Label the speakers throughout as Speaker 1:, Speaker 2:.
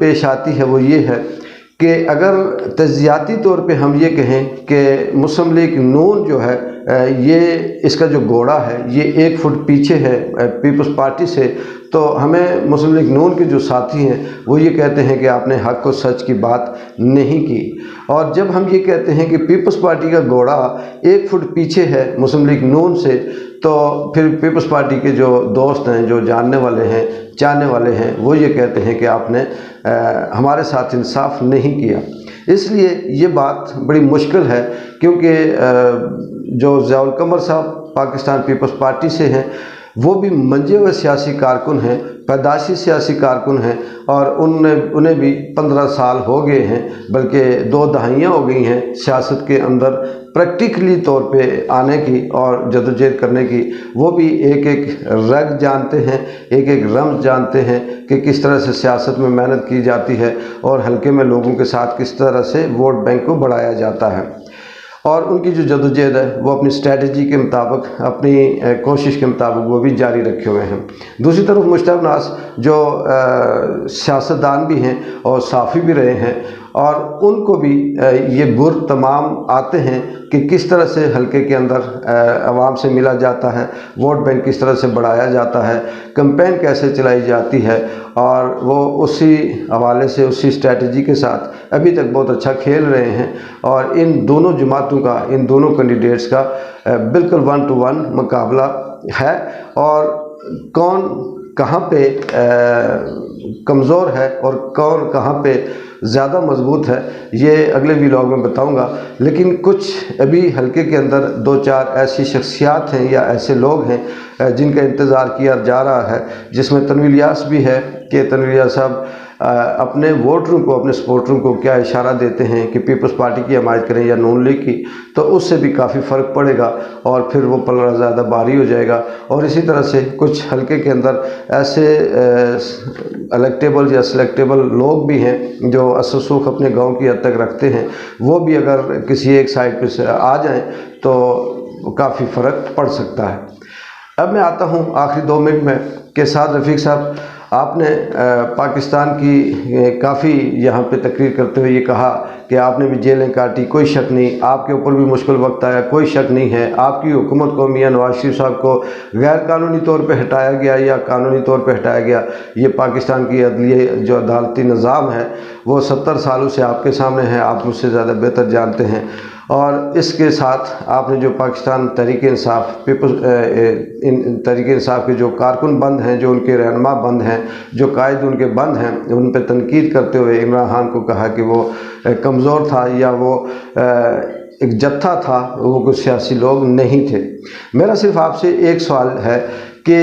Speaker 1: پیش آتی ہے وہ یہ ہے کہ اگر تجزیاتی طور پہ ہم یہ کہیں کہ مسلم لیگ نون جو ہے یہ اس کا جو گوڑا ہے یہ 1 فٹ پیچھے ہے پیپلز پارٹی سے، تو ہمیں مسلم لیگ نون کے جو ساتھی ہیں وہ یہ کہتے ہیں کہ آپ نے حق و سچ کی بات نہیں کی۔ اور جب ہم یہ کہتے ہیں کہ پیپلز پارٹی کا گوڑا 1 فٹ پیچھے ہے مسلم لیگ نون سے، تو پھر پیپلز پارٹی کے جو دوست ہیں، جو جاننے والے ہیں، چاہنے والے ہیں، وہ یہ کہتے ہیں کہ آپ نے ہمارے ساتھ انصاف نہیں کیا۔ اس لیے یہ بات بڑی مشکل ہے، کیونکہ جو ضیاء القمر صاحب پاکستان پیپلز پارٹی سے ہیں، وہ بھی منجے ہوئے سیاسی کارکن ہیں، پیدائشی سیاسی کارکن ہیں، اور انہیں بھی 15 سال ہو گئے ہیں، بلکہ 2 دہائیاں ہو گئی ہیں سیاست کے اندر پریکٹیکلی طور پہ آنے کی اور جدوجہد کرنے کی۔ وہ بھی ایک ایک رگ جانتے ہیں، ایک ایک رمز جانتے ہیں کہ کس طرح سے سیاست میں محنت کی جاتی ہے اور حلقے میں لوگوں کے ساتھ کس طرح سے ووٹ بینک کو بڑھایا جاتا ہے، اور ان کی جو جدوجہد ہے وہ اپنی اسٹریٹجی کے مطابق، اپنی کوشش کے مطابق وہ بھی جاری رکھے ہوئے ہیں۔ دوسری طرف مشتاق ناز جو سیاستدان بھی ہیں اور صحافی بھی رہے ہیں، اور ان کو بھی یہ گر تمام آتے ہیں کہ کس طرح سے حلقے کے اندر عوام سے ملا جاتا ہے، ووٹ بینک کس طرح سے بڑھایا جاتا ہے، کمپین کیسے چلائی جاتی ہے، اور وہ اسی حوالے سے، اسی اسٹریٹجی کے ساتھ ابھی تک بہت اچھا کھیل رہے ہیں۔ اور ان دونوں جماعتوں کا، ان دونوں کینڈیڈیٹس کا بالکل 1 to 1 مقابلہ ہے، اور کون کہاں پہ کمزور ہے اور کون کہاں پہ زیادہ مضبوط ہے یہ اگلے ویلاگ میں بتاؤں گا۔ لیکن کچھ ابھی حلقے کے اندر 2-4 ایسی شخصیات ہیں یا ایسے لوگ ہیں جن کا انتظار کیا جا رہا ہے، جس میں تنویر الیاس بھی ہے کہ تنویر الیاس صاحب اپنے ووٹروں کو، اپنے سپورٹروں کو کیا اشارہ دیتے ہیں کہ پیپلز پارٹی کی حمایت کریں یا نون لیگ کی، تو اس سے بھی کافی فرق پڑے گا اور پھر وہ پلڑا زیادہ بھاری ہو جائے گا۔ اور اسی طرح سے کچھ حلقے کے اندر ایسے الیکٹیبل یا سلیکٹیبل لوگ بھی ہیں جو اثر رسوخ اپنے گاؤں کی حد تک رکھتے ہیں، وہ بھی اگر کسی ایک سائڈ پہ سے آ جائیں تو کافی فرق پڑ سکتا ہے۔ اب میں آتا ہوں آخری 2 منٹ میں کہ سعد رفیق صاحب، آپ نے پاکستان کی کافی یہاں پہ تقریر کرتے ہوئے یہ کہا کہ آپ نے بھی جیلیں کاٹی، کوئی شک نہیں، آپ کے اوپر بھی مشکل وقت آیا، کوئی شک نہیں ہے، آپ کی حکومت کو، میاں نواز شریف صاحب کو غیر قانونی طور پہ ہٹایا گیا یا قانونی طور پہ ہٹایا گیا، یہ پاکستان کی عدلیہ جو عدالتی نظام ہے وہ 70 سالوں سے آپ کے سامنے ہے، آپ مجھ سے زیادہ بہتر جانتے ہیں۔ اور اس کے ساتھ آپ نے جو پاکستان تحریک انصاف تحریک انصاف کے جو کارکن بند ہیں، جو ان کے رہنما بند ہیں، جو قائد ان کے بند ہیں، ان پہ تنقید کرتے ہوئے عمران خان کو کہا کہ وہ کمزور تھا یا وہ ایک جتھا تھا، وہ کوئی سیاسی لوگ نہیں تھے۔ میرا صرف آپ سے ایک سوال ہے کہ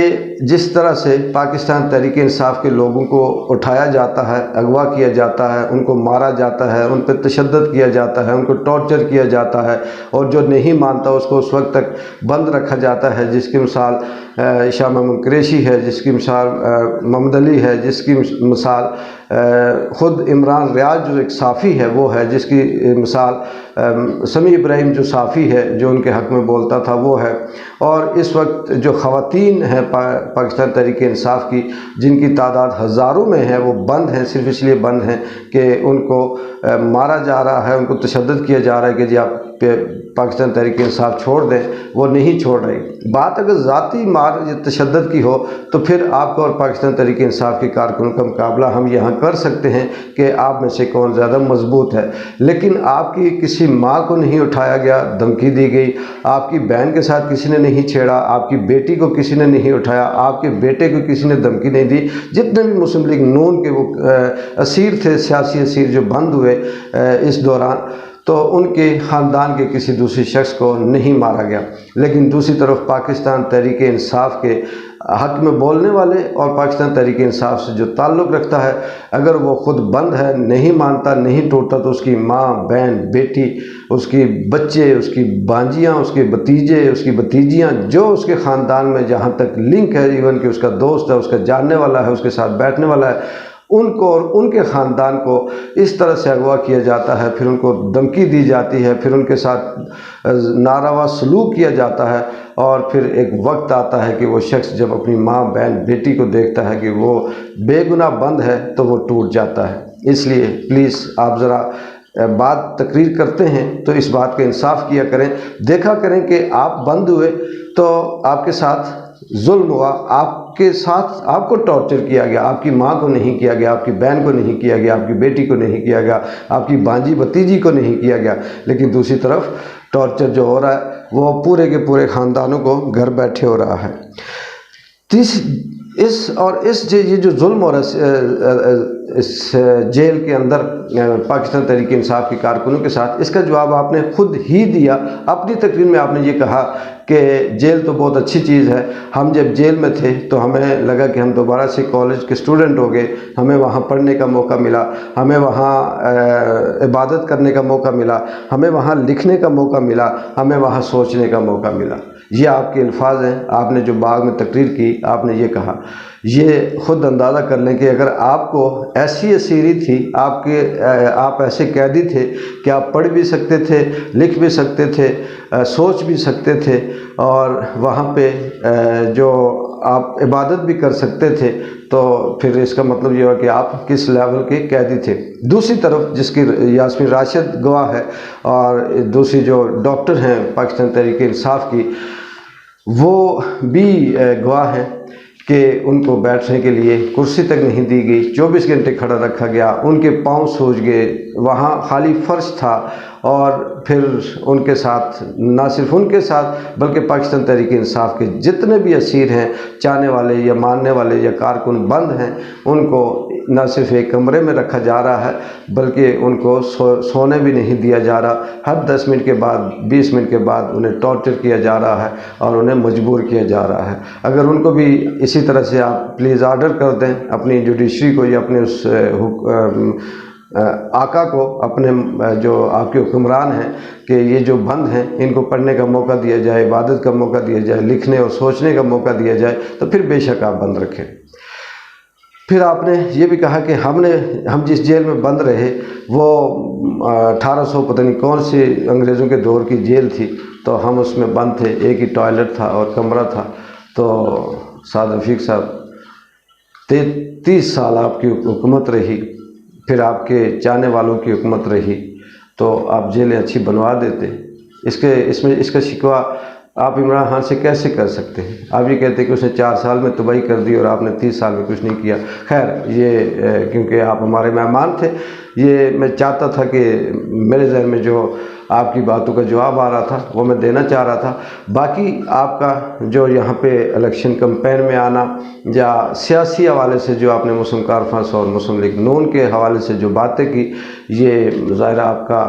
Speaker 1: جس طرح سے پاکستان تحریک انصاف کے لوگوں کو اٹھایا جاتا ہے، اغوا کیا جاتا ہے، ان کو مارا جاتا ہے، ان پہ تشدد کیا جاتا ہے، ان کو ٹارچر کیا جاتا ہے، اور جو نہیں مانتا اس کو اس وقت تک بند رکھا جاتا ہے، جس کی مثال شاہ محمود قریشی ہے، جس کی مثال محمد علی ہے، جس کی مثال خود عمران ریاض جو ایک صحافی ہے وہ ہے، جس کی مثال سمیع ابراہیم جو صحافی ہے جو ان کے حق میں بولتا تھا وہ ہے، اور اس وقت جو خواتین ہیں پاکستان تحریک انصاف کی، جن کی تعداد ہزاروں میں ہے، وہ بند ہیں، صرف اس لیے بند ہیں کہ ان کو مارا جا رہا ہے، ان کو تشدد کیا جا رہا ہے کہ جی آپ پاکستان تحریک انصاف چھوڑ دیں، وہ نہیں چھوڑ رہی۔ بات اگر ذاتی مار یا تشدد کی ہو تو پھر آپ کو اور پاکستان تحریک انصاف کے کارکنوں کا مقابلہ ہم یہاں کر سکتے ہیں کہ آپ میں سے کون زیادہ مضبوط ہے، لیکن آپ کی کسی ماں کو نہیں اٹھایا گیا، دھمکی دی گئی، آپ کی بہن کے ساتھ کسی نے نہیں چھیڑا، آپ کی بیٹی کو کسی نے نہیں اٹھایا، آپ کے بیٹے کو کسی نے دھمکی نہیں دی۔ جتنے بھی مسلم لیگ نون کے وہ اسیر تھے، سیاسی اسیر جو بند ہوئے اس دوران، تو ان کے خاندان کے کسی دوسری شخص کو نہیں مارا گیا۔ لیکن دوسری طرف پاکستان تحریک انصاف کے حق میں بولنے والے اور پاکستان تحریک انصاف سے جو تعلق رکھتا ہے، اگر وہ خود بند ہے، نہیں مانتا، نہیں ٹوٹتا، تو اس کی ماں، بہن، بیٹی، اس کی بچے، اس کی بانجیاں، اس کے بھتیجے، اس کی بھتیجیاں، جو اس کے خاندان میں جہاں تک لنک ہے، ایون کہ اس کا دوست ہے، اس کا جاننے والا ہے، اس کے ساتھ بیٹھنے والا ہے، ان کو اور ان کے خاندان کو اس طرح سے اغوا کیا جاتا ہے، پھر ان کو دھمکی دی جاتی ہے، پھر ان کے ساتھ ناروا سلوک کیا جاتا ہے، اور پھر ایک وقت آتا ہے کہ وہ شخص جب اپنی ماں، بہن، بیٹی کو دیکھتا ہے کہ وہ بے گناہ بند ہے تو وہ ٹوٹ جاتا ہے۔ اس لیے پلیز آپ ذرا بات تقریر کرتے ہیں تو اس بات کا انصاف کیا کریں، دیکھا کریں کہ آپ بند ہوئے تو آپ کے ساتھ ظلم ہوا، آپ کے ساتھ آپ کو ٹارچر کیا گیا، آپ کی ماں کو نہیں کیا گیا، آپ کی بہن کو نہیں کیا گیا، آپ کی بیٹی کو نہیں کیا گیا، آپ کی بھانجی بھتیجی کو نہیں کیا گیا، لیکن دوسری طرف ٹارچر جو ہو رہا ہے وہ پورے کے پورے خاندانوں کو گھر بیٹھے ہو رہا ہے۔ یہ جو ظلم ہو رہا ہے اس جیل کے اندر پاکستان تحریک انصاف کے کارکنوں کے ساتھ، اس کا جواب آپ نے خود ہی دیا۔ اپنی تقریر میں آپ نے یہ کہا کہ جیل تو بہت اچھی چیز ہے، ہم جب جیل میں تھے تو ہمیں لگا کہ ہم دوبارہ سے کالج کے اسٹوڈنٹ ہو گئے، ہمیں وہاں پڑھنے کا موقع ملا، ہمیں وہاں عبادت کرنے کا موقع ملا، ہمیں وہاں لکھنے کا موقع ملا، ہمیں وہاں سوچنے کا موقع ملا۔ یہ آپ کے الفاظ ہیں، آپ نے جو بعد میں تقریر کی آپ نے یہ کہا۔ یہ خود اندازہ کر لیں کہ اگر آپ کو ایسی اسیری تھی، آپ ایسے قیدی تھے کہ آپ پڑھ بھی سکتے تھے، لکھ بھی سکتے تھے، سوچ بھی سکتے تھے، اور وہاں پہ جو آپ عبادت بھی کر سکتے تھے، تو پھر اس کا مطلب یہ ہوا کہ آپ کس لیول کے قیدی تھے۔ دوسری طرف جس کی یاسمین راشد گواہ ہے، اور دوسری جو ڈاکٹر ہیں پاکستان تحریک انصاف کی، وہ بھی گواہ ہیں کہ ان کو بیٹھنے کے لیے کرسی تک نہیں دی گئی، 24 گھنٹے کھڑا رکھا گیا، ان کے پاؤں سوج گئے، وہاں خالی فرش تھا، اور پھر ان کے ساتھ نہ صرف ان کے ساتھ بلکہ پاکستان تحریک انصاف کے جتنے بھی اسیر ہیں، چاہنے والے یا ماننے والے یا کارکن بند ہیں، ان کو نہ صرف ایک کمرے میں رکھا جا رہا ہے بلکہ ان کو سونے بھی نہیں دیا جا رہا۔ ہر 10 منٹ کے بعد، 20 منٹ کے بعد انہیں ٹارچر کیا جا رہا ہے اور انہیں مجبور کیا جا رہا ہے۔ اگر ان کو بھی اسی طرح سے آپ پلیز آرڈر کر دیں اپنی جوڈیشری کو یا اپنے اس آقا کو، اپنے جو آپ کے حکمران ہیں، کہ یہ جو بند ہیں ان کو پڑھنے کا موقع دیا جائے، عبادت کا موقع دیا جائے، لکھنے اور سوچنے کا موقع دیا جائے، تو پھر بے شک آپ بند رکھیں۔ پھر آپ نے یہ بھی کہا کہ ہم جس جیل میں بند رہے وہ 1800 پتہ نہیں کون سی انگریزوں کے دور کی جیل تھی، تو ہم اس میں بند تھے، ایک ہی ٹوائلٹ تھا اور کمرہ تھا۔ تو سعد رفیق صاحب 33 سال آپ کی حکومت رہی، پھر آپ کے چاہنے والوں کی حکومت رہی، تو آپ جیلیں اچھی بنوا دیتے۔ اس کا شکوہ آپ عمران خان سے کیسے کر سکتے ہیں؟ آپ یہ کہتے ہیں کہ اس نے 4 سال میں تباہی کر دی اور آپ نے 30 سال میں کچھ نہیں کیا۔ خیر، یہ کیونکہ آپ ہمارے مہمان تھے، یہ میں چاہتا تھا کہ میرے ذہن میں جو آپ کی باتوں کا جواب آ رہا تھا وہ میں دینا چاہ رہا تھا۔ باقی آپ کا جو یہاں پہ الیکشن کمپین میں آنا یا سیاسی حوالے سے جو آپ نے مسلم کانفرنس اور مسلم لیگ نون کے حوالے سے جو باتیں کی، یہ ظاہرہ آپ کا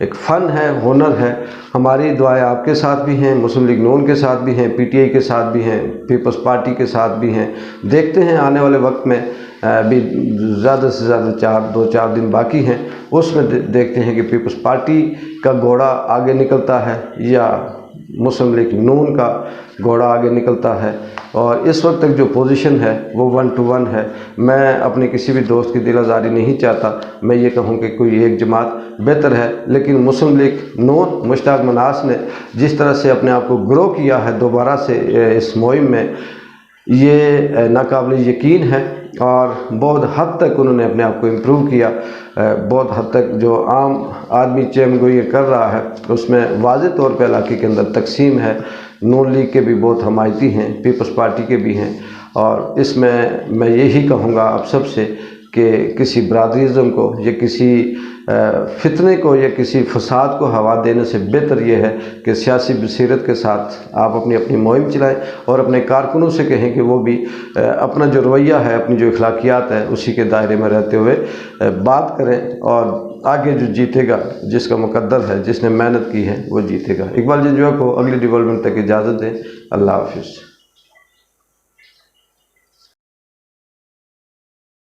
Speaker 1: ایک فن ہے، ہنر ہے۔ ہماری دعائیں آپ کے ساتھ بھی ہیں، مسلم لیگ نون کے ساتھ بھی ہیں، پی ٹی آئی کے ساتھ بھی ہیں، پیپلز پارٹی کے ساتھ بھی ہیں۔ دیکھتے ہیں آنے والے وقت میں بھی زیادہ سے زیادہ 2-4 دن باقی ہیں، اس میں دیکھتے ہیں کہ پیپلز پارٹی کا گھوڑا آگے نکلتا ہے یا مسلم لیگ نون کا گھوڑا آگے نکلتا ہے۔ اور اس وقت تک جو پوزیشن ہے وہ 1 to 1 ہے۔ میں اپنے کسی بھی دوست کی دل آزاری نہیں چاہتا، میں یہ کہوں کہ کوئی ایک جماعت بہتر ہے، لیکن مسلم لیگ نون مشتاق مناس نے جس طرح سے اپنے آپ کو گرو کیا ہے دوبارہ سے اس مہم میں، یہ ناقابل یقین ہے، اور بہت حد تک انہوں نے اپنے آپ کو امپروو کیا۔ بہت حد تک جو عام آدمی چیم گوئی کر رہا ہے اس میں واضح طور پہ علاقے کے اندر تقسیم ہے۔ نون لیگ کے بھی بہت حمایتی ہیں، پیپلز پارٹی کے بھی ہیں، اور اس میں یہی کہوں گا آپ سب سے کہ کسی برادریزم کو یا کسی فتنے کو یا کسی فساد کو ہوا دینے سے بہتر یہ ہے کہ سیاسی بصیرت کے ساتھ آپ اپنی مہم چلائیں، اور اپنے کارکنوں سے کہیں کہ وہ بھی اپنا جو رویہ ہے، اپنی جو اخلاقیات ہے، اسی کے دائرے میں رہتے ہوئے بات کریں، اور آگے جو جیتے گا، جس کا مقدر ہے، جس نے محنت کی ہے، وہ جیتے گا۔ اقبال جنجوعہ کو اگلی ڈیولپمنٹ تک اجازت دیں۔ اللہ حافظ۔